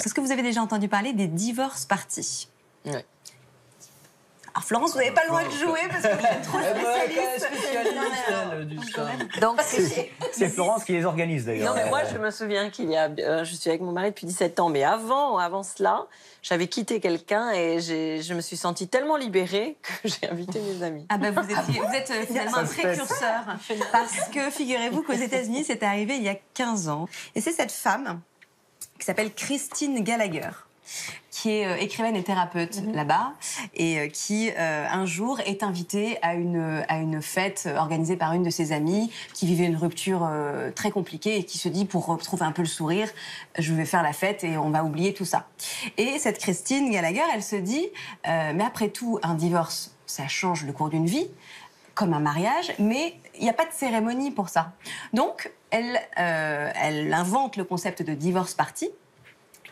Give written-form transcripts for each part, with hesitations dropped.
Est-ce que vous avez déjà entendu parler des divorce parties? Oui. Alors Florence, vous n'avez pas le droit de jouer parce que vous êtes trop spécialiste. Donc c'est Florence qui les organise d'ailleurs. Non, mais moi, je me souviens je suis avec mon mari depuis 17 ans, mais avant cela, j'avais quitté quelqu'un et je me suis sentie tellement libérée que j'ai invité mes amis. Ah ben vous êtes finalement un précurseur. Parce que figurez-vous qu'aux États-Unis, c'est arrivé il y a 15 ans. Et c'est cette femme qui s'appelle Christine Gallagher, qui est écrivaine et thérapeute là-bas, et qui, un jour, est invitée à une fête organisée par une de ses amies qui vivait une rupture très compliquée et qui se dit, pour retrouver un peu le sourire, je vais faire la fête et on va oublier tout ça. Et cette Christine Gallagher, elle se dit, mais après tout, un divorce, ça change le cours d'une vie, comme un mariage, mais il n'y a pas de cérémonie pour ça. Donc, elle invente le concept de divorce party.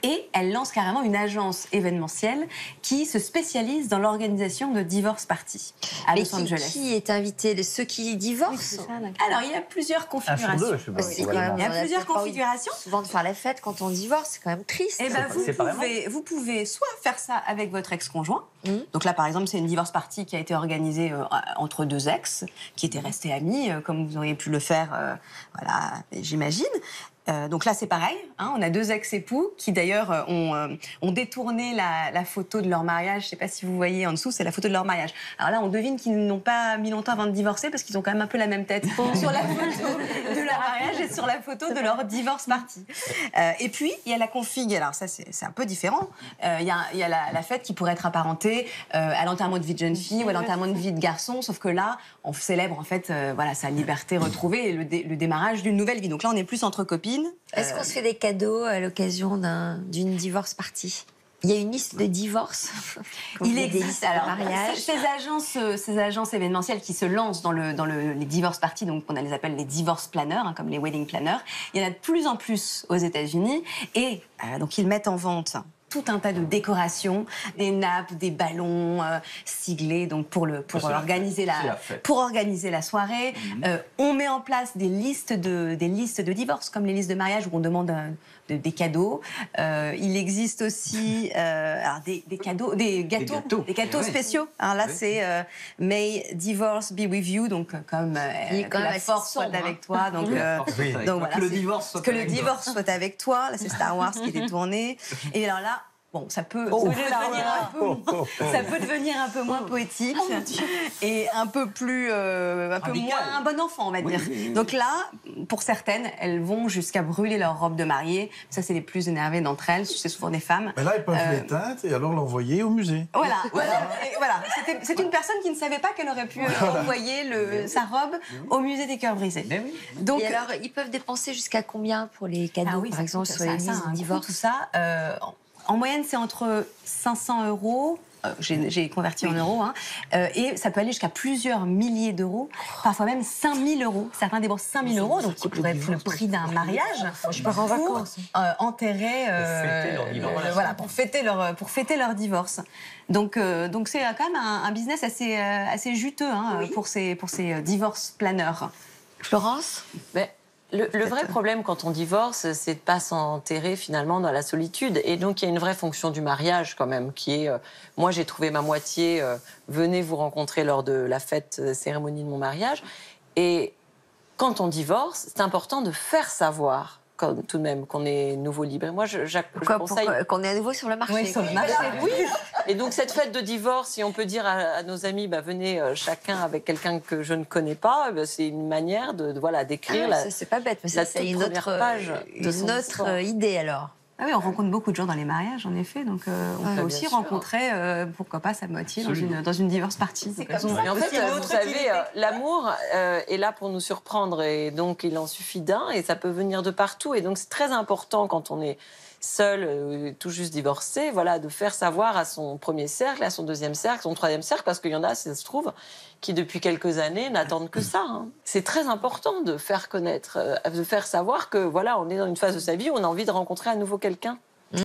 Et elle lance carrément une agence événementielle qui se spécialise dans l'organisation de divorce parties à Los Angeles. Qui est invité? Ceux qui divorcent? Oui, alors, il y a plusieurs configurations. Il y a plusieurs configurations. Souvent de faire la fête quand on divorce, c'est quand même triste. Et ben, vous pouvez soit faire ça avec votre ex-conjoint. Donc là, par exemple, c'est une divorce party qui a été organisée entre deux ex qui étaient restés amis, comme vous auriez pu le faire, voilà, j'imagine. Donc là, c'est pareil. Hein, on a deux ex-époux qui, d'ailleurs, ont détourné la photo de leur mariage. Je ne sais pas si vous voyez en dessous, c'est la photo de leur mariage. Alors là, on devine qu'ils n'ont pas mis longtemps avant de divorcer parce qu'ils ont quand même un peu la même tête sur la photo de leur mariage et sur la photo de leur divorce party. Et puis, il y a la config. Alors ça, c'est un peu différent. Il y a la fête qui pourrait être apparentée à l'enterrement de vie de jeune fille ou à l'enterrement de vie de garçon. Sauf que là, on célèbre en fait voilà, sa liberté retrouvée et le démarrage d'une nouvelle vie. Donc là, on est plus entre copines. Est-ce qu'on se fait des cadeaux à l'occasion d'une divorce party? Il y a une liste de divorce. Il existe alors ces agences événementielles qui se lancent dans les divorce parties, donc on les appelle les divorce planners, hein, comme les wedding planners. Il y en a de plus en plus aux États-Unis et donc ils mettent en vente tout un tas de décorations, des nappes, des ballons siglés, donc pour organiser la soirée. On met en place des listes de divorce, comme les listes de mariage où on demande des cadeaux. Il existe aussi alors des gâteaux spéciaux. Alors là, c'est May Divorce Be With You, donc comme que la force soit avec toi. Donc voilà, que le divorce soit avec toi. Là, c'est Star Wars qui est détourné. Et alors là, bon, ça peut devenir un peu moins poétique et un peu plus moins un bon enfant, on va dire. Donc là, pour certaines, elles vont jusqu'à brûler leur robe de mariée. Ça, c'est les plus énervées d'entre elles. C'est souvent des femmes. Mais là, elles peuvent l'éteindre et alors l'envoyer au musée. Voilà. C'est une personne qui ne savait pas qu'elle aurait pu envoyer sa robe au musée des cœurs brisés. Donc, et alors, ils peuvent dépenser jusqu'à combien pour les cadeaux, par exemple, sur les listes de divorce? Tout ça. En moyenne, c'est entre 500 €. J'ai converti en euros, hein, et ça peut aller jusqu'à plusieurs milliers d'euros, parfois même 5 000 €. Certains déboursent 5 000 €, donc qui pourrait être le prix d'un mariage. Je pars en vacances. Enterrer, voilà, pour fêter leur divorce. Donc c'est quand même un business assez juteux, hein, pour ces divorce planners. Florence? Le vrai problème quand on divorce, c'est de ne pas s'enterrer finalement dans la solitude. Et donc, il y a une vraie fonction du mariage quand même, qui est... moi, j'ai trouvé ma moitié, venez vous rencontrer lors de la fête cérémonie de mon mariage. Et quand on divorce, c'est important de faire savoir tout de même qu'on est nouveau libre. Et moi, je conseille... Qu'on est à nouveau sur le marché. Oui, sur le marché. Oui. Et donc, cette fête de divorce, si on peut dire à nos amis, venez chacun avec quelqu'un que je ne connais pas, c'est une manière d'écrire c'est pas bête, mais c'est une autre page idée alors. Ah oui, on rencontre beaucoup de gens dans les mariages, en effet. Donc, on peut aussi rencontrer, pourquoi pas, sa moitié dans une divorce party. C'est comme ça. Et en fait, vous savez, l'amour est là pour nous surprendre. Et donc, il en suffit d'un. Et ça peut venir de partout. Et donc, c'est très important quand on est seul, tout juste divorcé, de faire savoir à son premier cercle, à son deuxième cercle, son troisième cercle, parce qu'il y en a, ça se trouve, qui depuis quelques années n'attendent que ça. Hein. C'est très important de faire connaître, de faire savoir que on est dans une phase de sa vie où on a envie de rencontrer à nouveau quelqu'un.